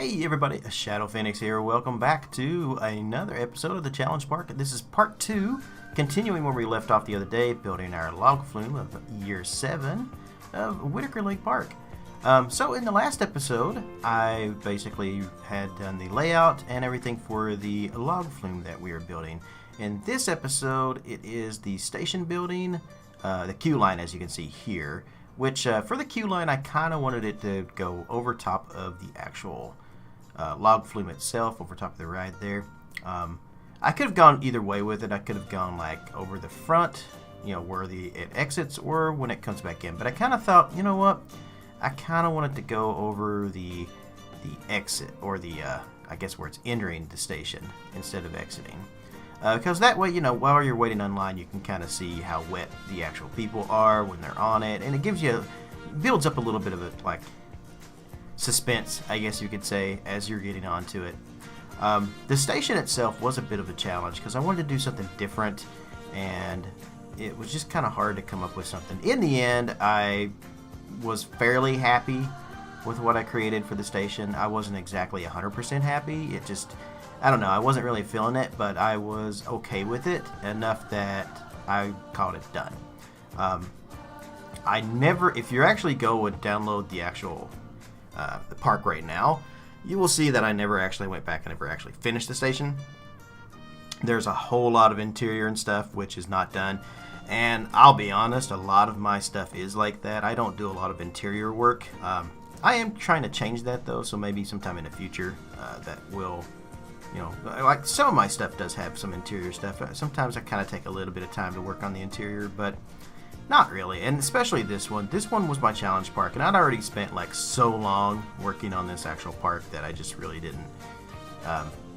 Hey everybody, Shadow Phoenix here. Welcome back to another episode of the Challenge Park. This is part 2, continuing where we left off the other day, building our log flume of year 7 of Whitaker Lake Park. So in the last episode, I basically had done the layout and everything for the log flume that we are building. In this episode, it is the station building, the queue line as you can see here. Which, for the queue line, I kind of wanted it to go over top of the actual log flume itself, over top of the ride there. I could have gone either way with it. I could have gone, like, over the front, you know, where it exits, or when it comes back in. But I kind of thought, you know what? I kind of wanted to go over the exit, or the, I guess, where it's entering the station instead of exiting. Because that way, you know, while you're waiting online, you can kind of see how wet the actual people are when they're on it, and it builds up a little bit of like suspense, I guess you could say, as you're getting onto it. The station itself was a bit of a challenge because I wanted to do something different, and it was just kind of hard to come up with something. In the end, I was fairly happy with what I created for the station. I wasn't exactly 100% happy. It just, I don't know, I wasn't really feeling it, but I was okay with it enough that I called it done. If you actually go and download the actual the park right now, you will see that I never actually went back and never actually finished the station. There's a whole lot of interior and stuff which is not done, and I'll be honest, a lot of my stuff is like that. I don't do a lot of interior work. I am trying to change that though, so maybe sometime in the future that will, you know, like some of my stuff does have some interior stuff. Sometimes I kind of take a little bit of time to work on the interior, but not really. And especially this one. This one was my challenge park, and I'd already spent like so long working on this actual park that I just really didn't,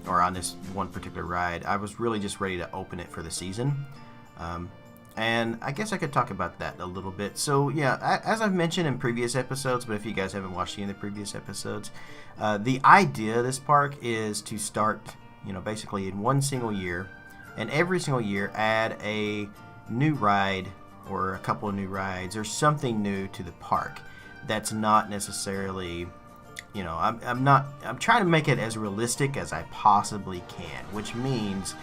or on this one particular ride, I was really just ready to open it for the season. And I guess I could talk about that a little bit. So yeah, as I've mentioned in previous episodes, but if you guys haven't watched any of the previous episodes, the idea of this park is to start, you know, basically in one single year, and every single year add a new ride or a couple of new rides or something new to the park that's not necessarily, you know, I'm trying to make it as realistic as I possibly can, which means,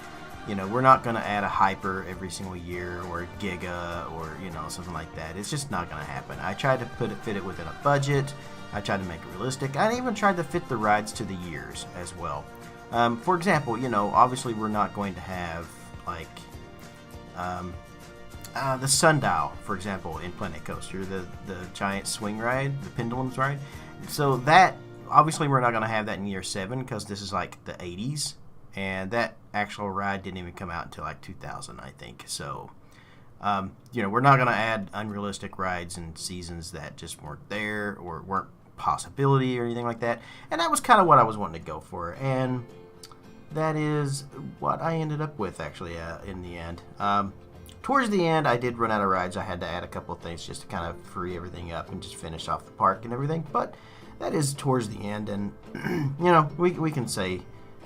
you know, we're not going to add a hyper every single year or a giga or, you know, something like that. It's just not going to happen. I tried to fit it within a budget. I tried to make it realistic. I even tried to fit the rides to the years as well. For example, you know, obviously we're not going to have like the Sundial, for example, in Planet Coaster, the giant swing ride, the pendulums ride. So that, obviously we're not going to have that in year 7 because this is like the 80s. And that actual ride didn't even come out until like 2000, I think. So, you know, we're not going to add unrealistic rides in seasons that just weren't there or weren't possibility or anything like that. And that was kind of what I was wanting to go for. And that is what I ended up with, actually, in the end. Towards the end, I did run out of rides. I had to add a couple of things just to kind of free everything up and just finish off the park and everything. But that is towards the end. And, you know, we can say...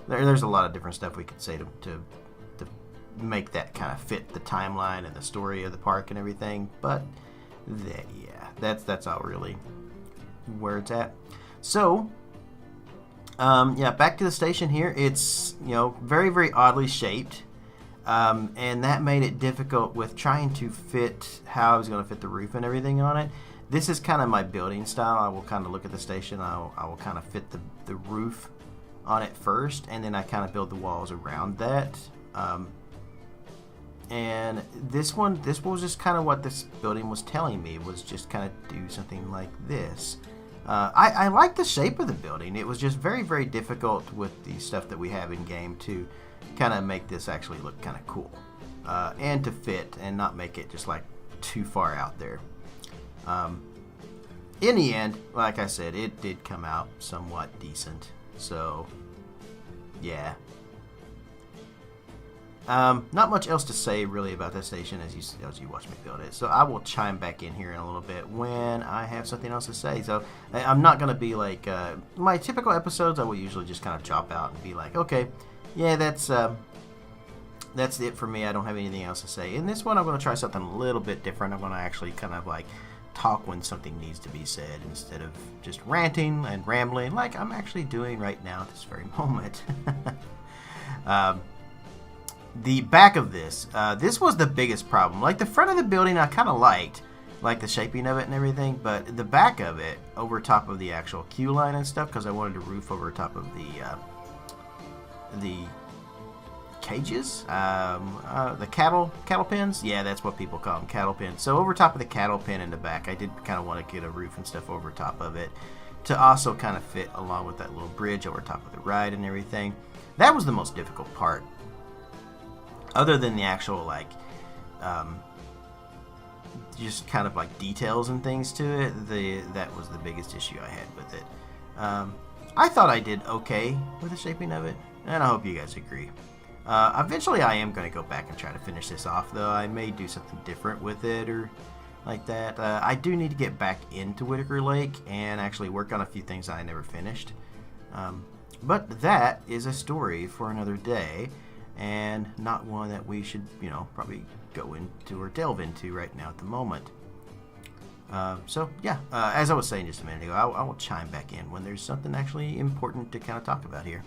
There's a lot of different stuff we could say to make that kind of fit the timeline and the story of the park and everything, but yeah, that's all really where it's at. So, yeah, back to the station here. It's, you know, very, very oddly shaped, and that made it difficult with trying to fit how I was going to fit the roof and everything on it. This is kind of my building style. I will kind of look at the station. I will kind of fit the roof on it first, and then I kind of build the walls around that. And this was just kind of what this building was telling me, was just kind of do something like this. I like the shape of the building. It was just very, very difficult with the stuff that we have in game to kind of make this actually look kind of cool, and to fit and not make it just like too far out there. In the end, like I said, it did come out somewhat decent. So, yeah. Not much else to say really about this station as you watch me build it. So I will chime back in here in a little bit when I have something else to say. So I'm not going to be like my typical episodes. I will usually just kind of chop out and be like, okay, yeah, that's it for me. I don't have anything else to say. In this one, I'm going to try something a little bit different. I'm going to actually kind of like talk when something needs to be said instead of just ranting and rambling like I'm actually doing right now at this very moment. The back of this, this was the biggest problem. Like the front of the building I kind of liked, like the shaping of it and everything, but the back of it, over top of the actual queue line and stuff, because I wanted a roof over top of the cages, the cattle pens. Yeah, that's what people call them, cattle pens. So over top of the cattle pen in the back, I did kind of want to get a roof and stuff over top of it to also kind of fit along with that little bridge over top of the ride and everything. That was the most difficult part. Other than the actual like just kind of like details and things to it, that was the biggest issue I had with it. I thought I did okay with the shaping of it, and I hope you guys agree. Eventually I am going to go back and try to finish this off, though. I may do something different with it or like that. I do need to get back into Whitaker Lake and actually work on a few things I never finished. But that is a story for another day, and not one that we should, probably go into or delve into right now at the moment. So, yeah, as I was saying just a minute ago, I will chime back in when there's something actually important to kind of talk about here.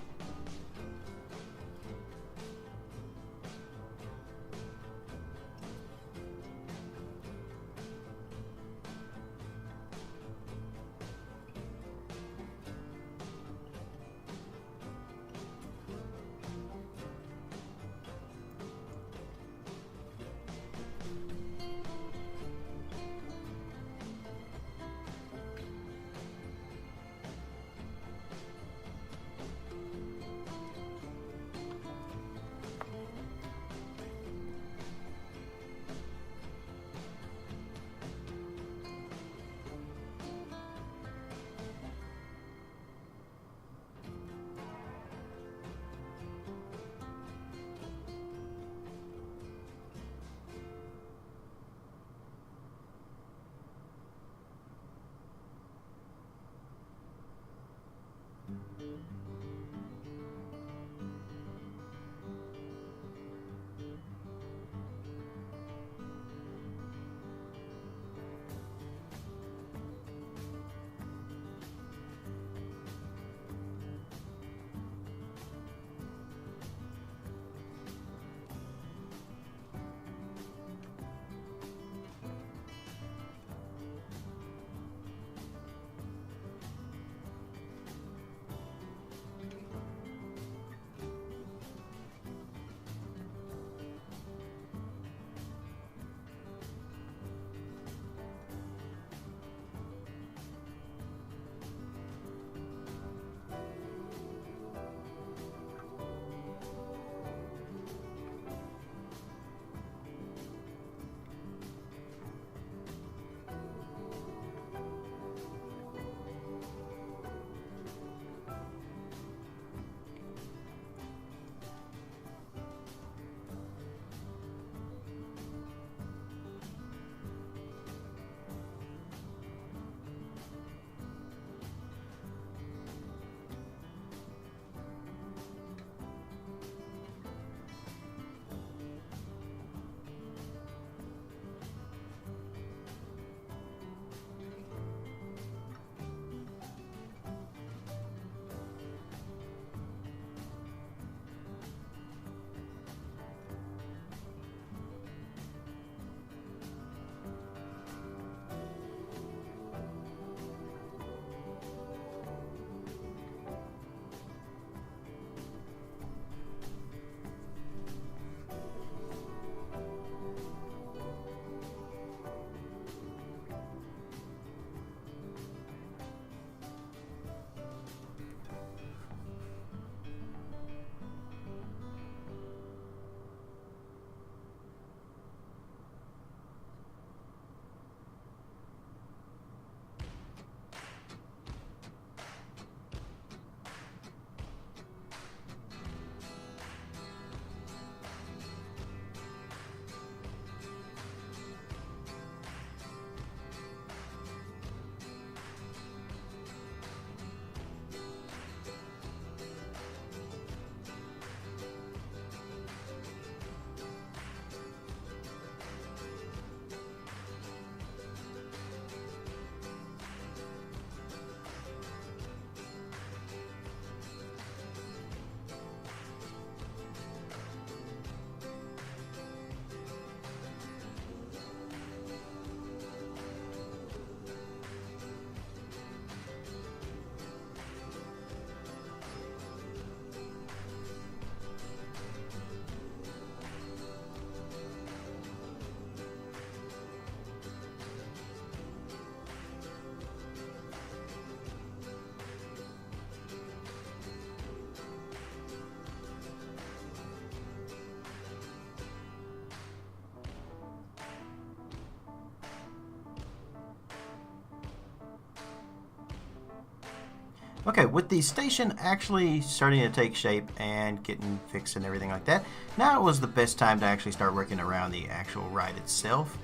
Okay, with the station actually starting to take shape and getting fixed and everything like that, now was the best time to actually start working around the actual ride itself.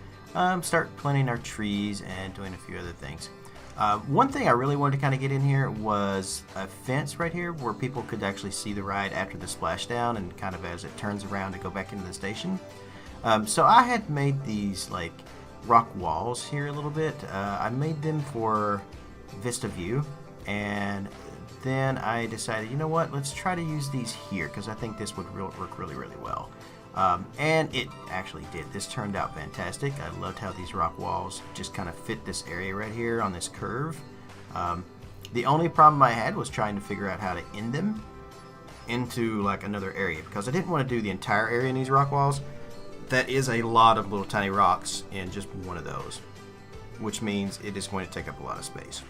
Start planting our trees and doing a few other things. One thing I really wanted to kind of get in here was a fence right here where people could actually see the ride after the splashdown and kind of as it turns around to go back into the station. So I had made these like rock walls here a little bit. I made them for Vista View, and then I decided, you know what, let's try to use these here because I think this would work really, really well. And it actually did. This turned out fantastic. I loved how these rock walls just kind of fit this area right here on this curve. The only problem I had was trying to figure out how to end them into like another area because I didn't want to do the entire area in these rock walls. That is a lot of little tiny rocks in just one of those, which means it is going to take up a lot of space.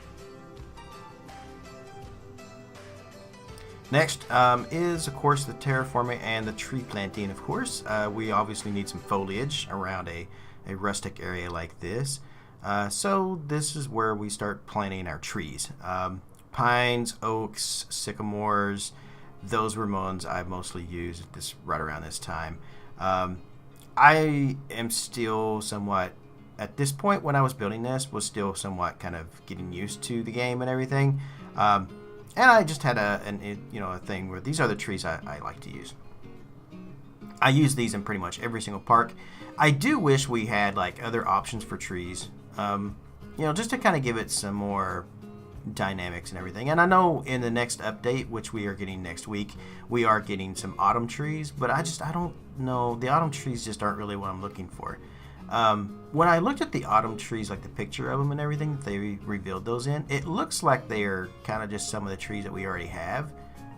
Next is, of course, the terraforming and the tree planting. Of course, we obviously need some foliage around a rustic area like this. So this is where we start planting our trees. Pines, oaks, sycamores, those were ones I mostly used right around this time. I am still somewhat, at this point when I was building this, was still somewhat kind of getting used to the game and everything. And I just had a thing where these are the trees I like to use. I use these in pretty much every single park. I do wish we had like other options for trees, just to kind of give it some more dynamics and everything. And I know in the next update, which we are getting next week, we are getting some autumn trees, but I don't know. The autumn trees just aren't really what I'm looking for. When I looked at the autumn trees, like the picture of them and everything that they revealed those in, it looks like they are kind of just some of the trees that we already have,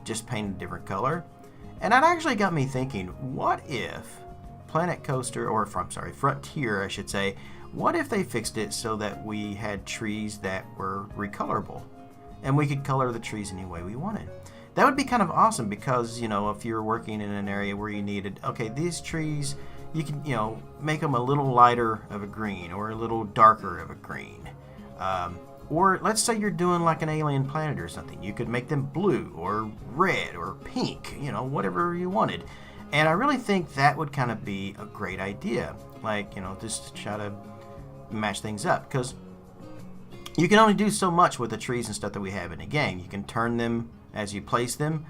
just painted a different color. And that actually got me thinking, what if Planet Coaster, or I'm sorry, Frontier, I should say, what if they fixed it so that we had trees that were recolorable and we could color the trees any way we wanted? That would be kind of awesome because, if you're working in an area where you needed, okay, these trees, you can, make them a little lighter of a green or a little darker of a green. Or let's say you're doing like an alien planet or something. You could make them blue or red or pink, whatever you wanted. And I really think that would kind of be a great idea. Like, just to try to match things up. Because you can only do so much with the trees and stuff that we have in the game. You can turn them as you place them.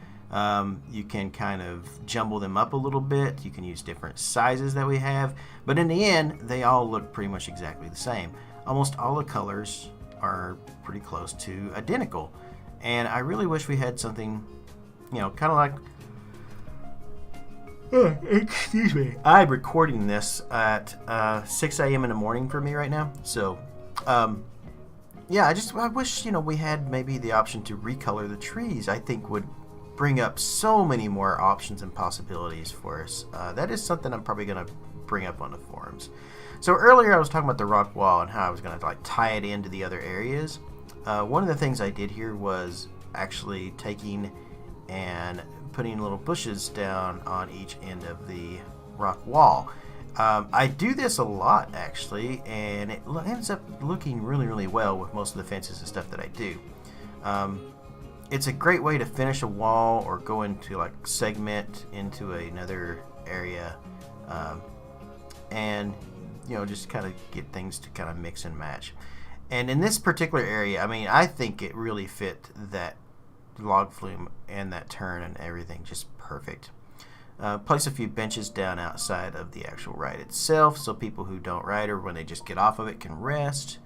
You can kind of jumble them up a little bit. You can use different sizes that we have. But in the end, they all look pretty much exactly the same. Almost all the colors are pretty close to identical. And I really wish we had something, kind of like... excuse me. I'm recording this at 6 a.m. in the morning for me right now. So, yeah, I wish, we had maybe the option to recolor the trees. I think would bring up so many more options and possibilities for us. That is something I'm probably going to bring up on the forums. So earlier I was talking about the rock wall and how I was going to like tie it into the other areas. One of the things I did here was actually taking and putting little bushes down on each end of the rock wall. I do this a lot actually, and it ends up looking really, really well with most of the fences and stuff that I do. It's a great way to finish a wall or go into like segment into another area, and just kind of get things to kind of mix and match. And in this particular area, I think it really fit that log flume and that turn and everything just perfect. Place a few benches down outside of the actual ride itself so people who don't ride or when they just get off of it can rest.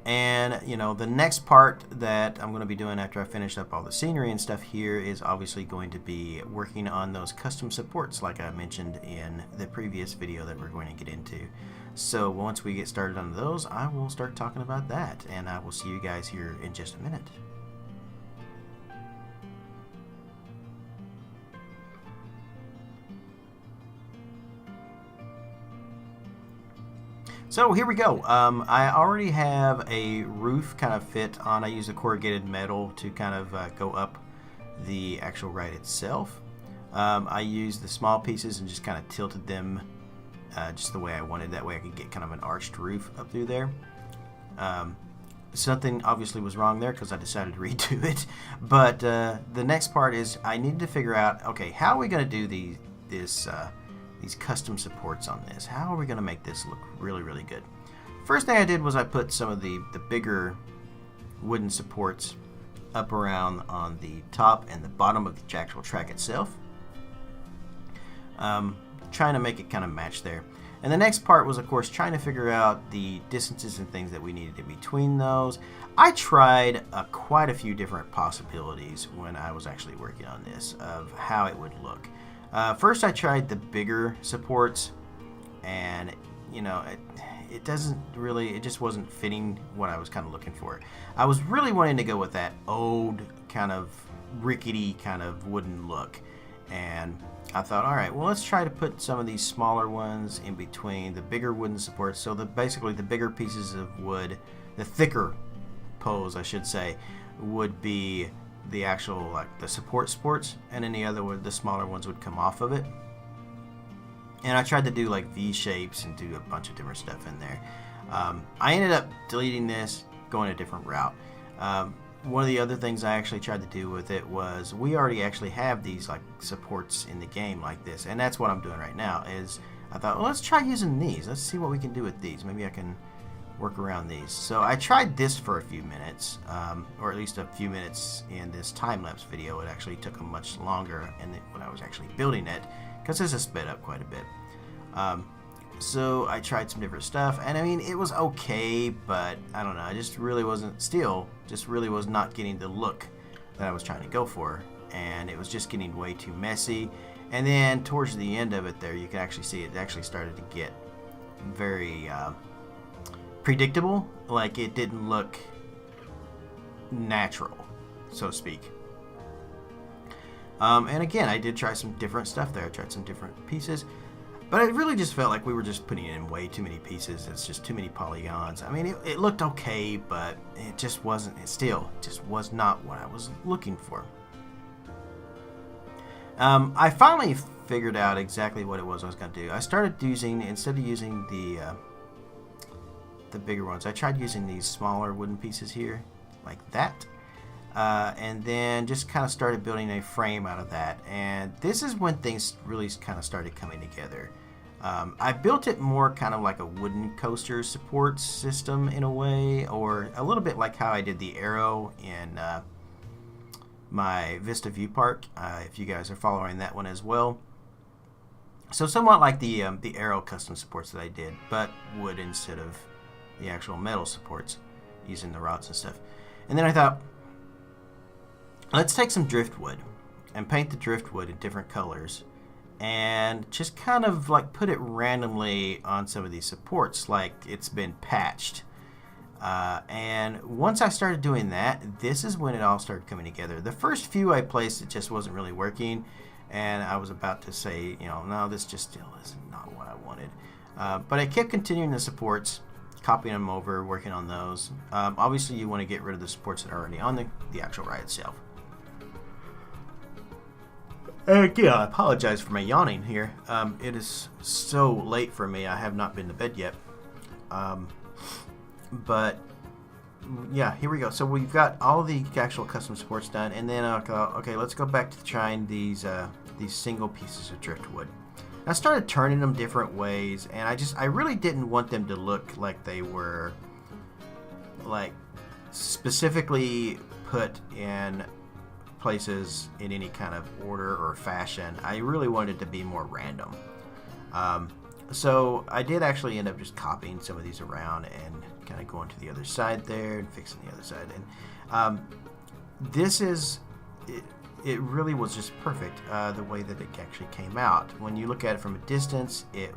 And the next part that I'm going to be doing after I finish up all the scenery and stuff here is obviously going to be working on those custom supports like I mentioned in the previous video that we're going to get into. So once we get started on those, I will start talking about that, and I will see you guys here in just a minute. So here we go. I already have a roof kind of fit on. I use a corrugated metal to kind of go up the actual ride itself. I used the small pieces and just kind of tilted them just the way I wanted. That way I could get kind of an arched roof up through there. something obviously was wrong there because I decided to redo it. But the next part is I need to figure out, okay, how are we going to do these custom supports on this? How are we going to make this look really, really good? First thing I did was I put some of the bigger wooden supports up around on the top and the bottom of the actual track itself. Trying to make it kind of match there. And the next part was, of course, trying to figure out the distances and things that we needed in between those. I tried quite a few different possibilities when I was actually working on this of how it would look. First, I tried the bigger supports, and you know, it just wasn't fitting what I was kind of looking for. I was really wanting to go with that old kind of rickety kind of wooden look, and I thought, all right, well, let's try to put some of these smaller ones in between the bigger wooden supports. So basically the bigger pieces of wood, the thicker poles, I should say, would be the actual, like, the supports, and then the smaller ones would come off of it. And I tried to do like V shapes and do a bunch of different stuff in there. I ended up deleting this, going a different route. One of the other things I actually tried to do with it was, we already actually have these like supports in the game like this, and that's what I'm doing right now. Is I thought, well, let's try using these. Let's see what we can do with these. Maybe I can work around these. So I tried this for a few minutes, or at least a few minutes in this time-lapse video. It actually took much longer when I was actually building it, because this is sped up quite a bit. So I tried some different stuff, and I mean, it was okay, but I don't know, I just really was not getting the look that I was trying to go for, and it was just getting way too messy. And then towards the end of it there, you can actually see it actually started to get very predictable. Like, it didn't look natural, so to speak. And again, I did try some different stuff there. I tried some different pieces, but it really just felt like we were just putting in way too many pieces. It's just too many polygons. I mean, it looked okay, but it just wasn't. It still just was not what I was looking for. I finally figured out exactly what it was I was going to do. I started using, instead of using the bigger ones, I tried using these smaller wooden pieces here, like that. And then just kind of started building a frame out of that, and this is when things really kind of started coming together. I built it more kind of like a wooden coaster support system in a way, or a little bit like how I did the arrow in my Vista View Park, if you guys are following that one as well. So somewhat like the arrow custom supports that I did, but wood instead of the actual metal supports, using the rods and stuff. And then I thought, let's take some driftwood and paint the driftwood in different colors, and just kind of like put it randomly on some of these supports like it's been patched. And once I started doing that, this is when it all started coming together. The first few I placed, it just wasn't really working, and I was about to say, you know, no, this just still is not what I wanted. But I kept continuing the supports, copying them over, working on those. Obviously, you want to get rid of the supports that are already on the actual ride itself. Again, I apologize for my yawning here. It is so late for me. I have not been to bed yet. But yeah, here we go. So we've got all the actual custom supports done, and then okay, let's go back to trying these single pieces of driftwood. I started turning them different ways, and I really didn't want them to look like they were like specifically put in places in any kind of order or fashion. I really wanted it to be more random. So I did actually end up just copying some of these around and kind of going to the other side there and fixing the other side. And this is it really was just perfect, the way that it actually came out. When you look at it from a distance, it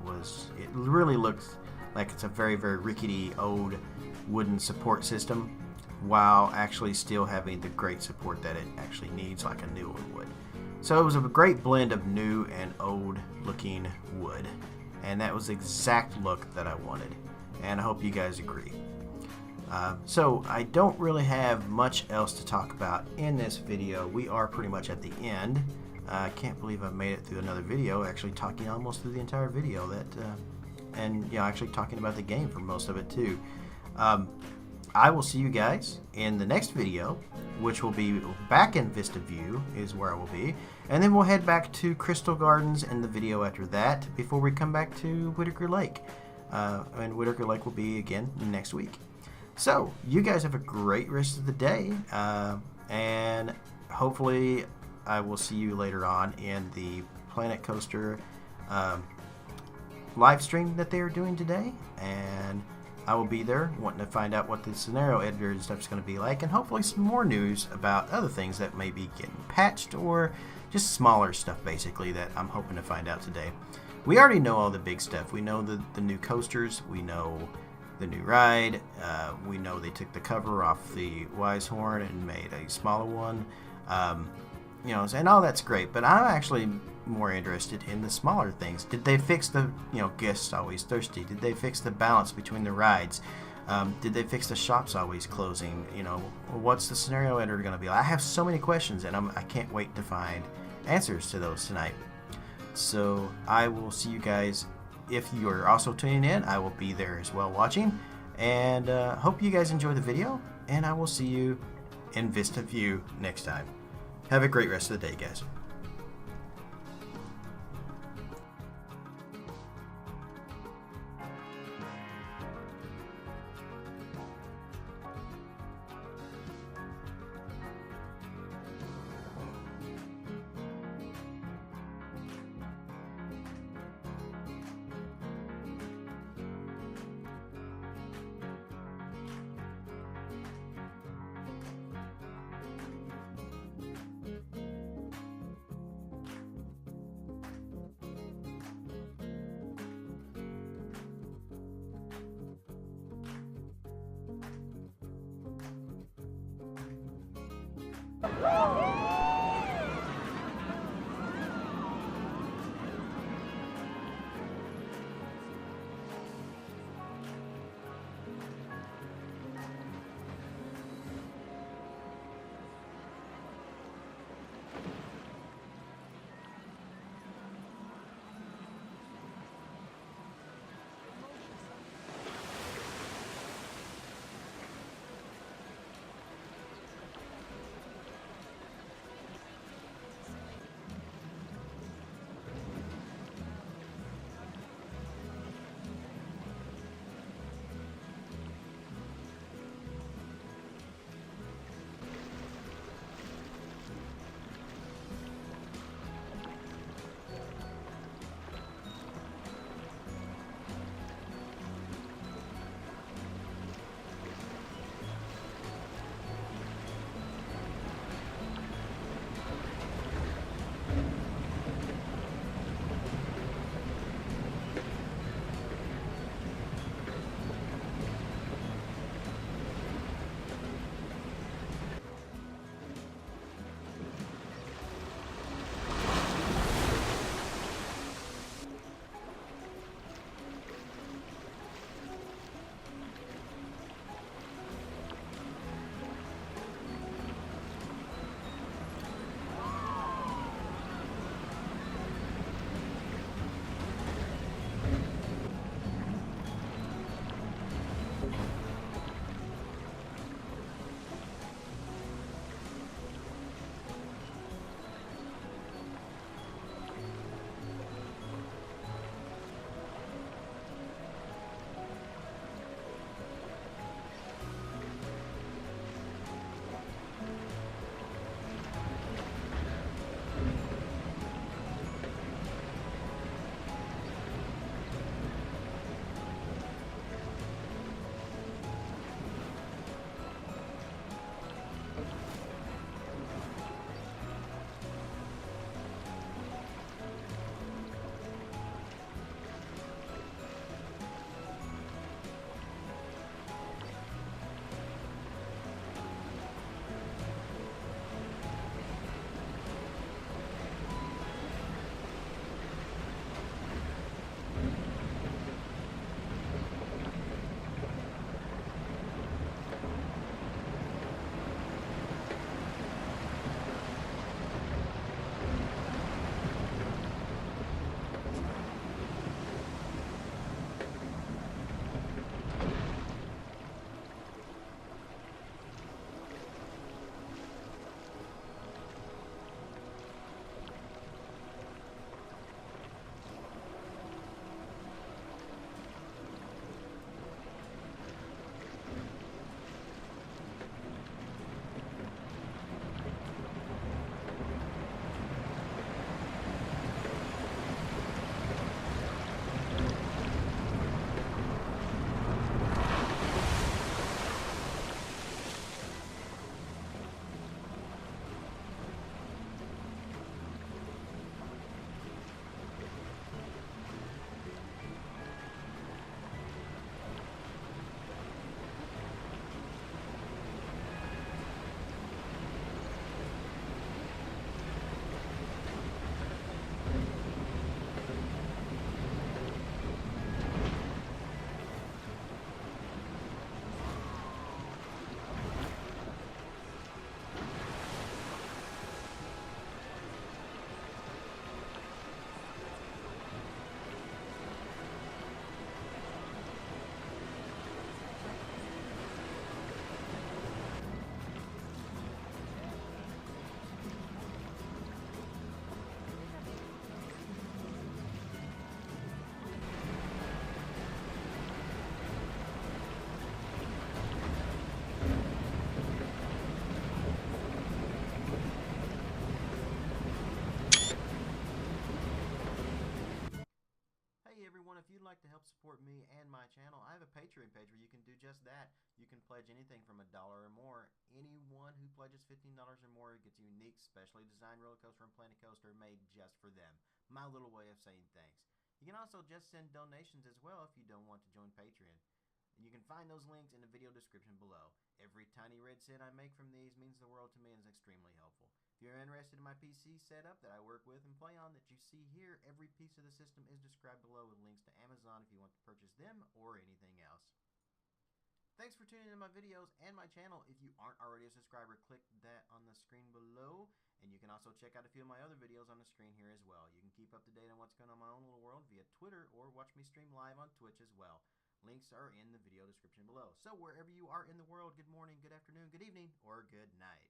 really looks like it's a very, very rickety old wooden support system, while actually still having the great support that it actually needs, like a new one would. So it was a great blend of new and old looking wood, and that was the exact look that I wanted, and I hope you guys agree. So I don't really have much else to talk about in this video. We are pretty much at the end. I can't believe I made it through another video, actually talking almost through the entire video, and actually talking about the game for most of it too. I will see you guys in the next video, which will be back in Vista View is where I will be. And then we'll head back to Crystal Gardens in the video after that before we come back to Whitaker Lake. And Whitaker Lake will be again next week. So, you guys have a great rest of the day. And hopefully I will see you later on in the Planet Coaster live stream that they are doing today. And I will be there wanting to find out what the scenario editor and stuff is going to be like, and hopefully some more news about other things that may be getting patched or just smaller stuff basically that I'm hoping to find out today. We already know all the big stuff. We know the new coasters. We know the new ride. We know they took the cover off the Wisehorn and made a smaller one. You know, and all that's great, but I'm actually more interested in the smaller things. Did they fix the, guests always thirsty? Did they fix the balance between the rides? Did they fix the shops always closing? What's the scenario editor going to be like? I have so many questions, and I can't wait to find answers to those tonight. So I will see you guys. If you are also tuning in, I will be there as well watching. And hope you guys enjoy the video, and I will see you in Vista View next time. Have a great rest of the day, guys. support me and my channel, I have a Patreon page where you can do just that. You can pledge anything from $1 or more. Anyone who pledges $15 or more gets a unique, specially designed roller coaster and Planet Coaster made just for them. My little way of saying thanks. You can also just send donations as well if you don't want to join Patreon. And you can find those links in the video description below. Every tiny red cent I make from these means the world to me and is extremely helpful. If you're interested in my PC setup that I work with and play on that you see here, every piece of the system is described below with links to Amazon if you want to purchase them or anything else. Thanks for tuning in to my videos and my channel. If you aren't already a subscriber, click that on the screen below. And you can also check out a few of my other videos on the screen here as well. You can keep up to date on what's going on in my own little world via Twitter or watch me stream live on Twitch as well. Links are in the video description below. So wherever you are in the world, good morning, good afternoon, good evening, or good night.